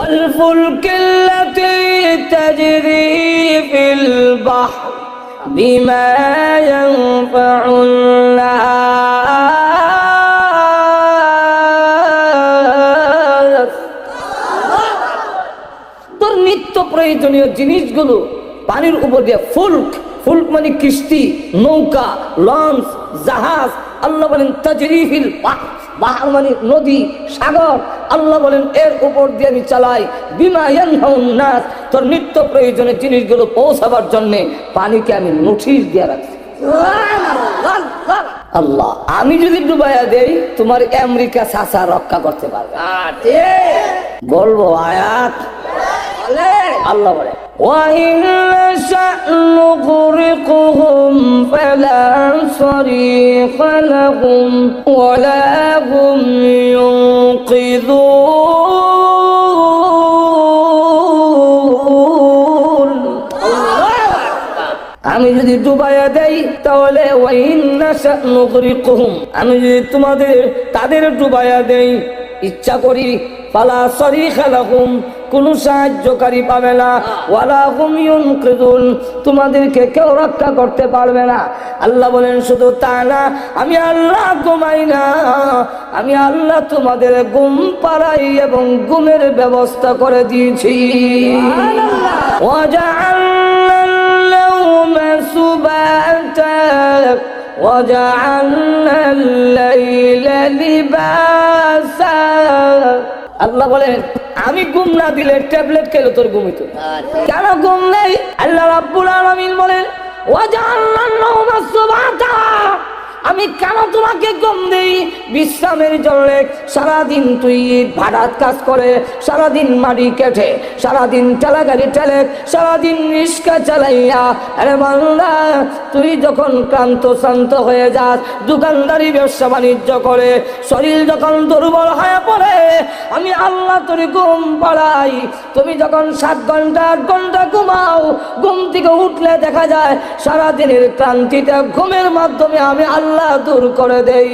الفلك التي تجري في البحر بما ينفع الناس তোর নিত্য প্রয়োজনীয় জিনিসগুলো পানির উপর দিয়ে ফুলক ফুলক মানে কিস্তি নৌকা লঞ্চ জাহাজ আল্লাহ বলেন তাজরিফিল বাহর মানে নদী সাগর আল্লাহ বলেন এর উপর দিয়ে আমি চালাই বিমা ইয়ানফাউন নাস তোর নিত্য প্রয়োজনীয় জিনিসগুলো পৌঁছাবার জন্য পানিকে আমি নোটিশ দিয়ে রাখছি আল্লাহ আমি যদি ডুবাইয়া দেই তোমার আমেরিকা চাচা রক্ষা করতে পারবে বলবো আয়াত আল্লাহ বলে وَإِنْ نَشَأْ نُغْرِقْهُمْ فَلَا صَرِيخَ لَهُمْ وَلَا هُمْ يُنْقِذُونَ আমি যদি ডুবাইয়া দেই তাহলে وَإِنْ نَشَأْ نُغْرِقْهُمْ আমি যদি তাদের ডুবাইয়া দেই ইচ্ছা করি ফালা সরিখা লাহুম কোন সাহায্যকারী পাবে না ওয়ালা হুম ইউনকিযুন তোমাদেরকে কেউ রক্ষা করতে পারবে না আল্লাহ বলেন শুধু তা না আমি আল্লাহ ঘুমাই না আমি আল্লাহ তোমাদের ঘুম পাড়াই এবং ঘুমের ব্যবস্থা করে দিয়েছি ওয়াজআলনাল লাওমা সুবাতা ওয়াজআলনাল লাইলা লিবাসা আল্লাহ বলেন আমি ঘুম না দিলে ট্যাবলেট খেলে তোর ঘুমিত কেন ঘুম নেই আল্লাহ রাব্বুল আলামিন বলেন ওয়াজআলনাল নাওমা সুবাতা আমি কেন তোমাকে ঘুম দেই বিশ্রামের জন্য সারাদিন তুই ভাড়াত কাজ করে সারাদিন মাটি কেটে সারাদিন ঠেলা গাড়ি ঠেলে সারাদিন রিক্সা চালাইয়া আরে বান্দা তুই যখন ক্লান্ত শান্ত হয়ে যাস দোকানদারি ব্যবসা বাণিজ্য করে শরীর যখন দুর্বল হয়ে পড়ে আমি আল্লাহ তোর ঘুম পাড়াই তুমি যখন 7 ঘন্টা 8 ঘন্টা ঘুমাও ঘুম থেকে উঠলে দেখা যায় সারাদিনের ক্লান্তিটা ঘুমের মাধ্যমে আমি আল্লাহ দূর করে দেই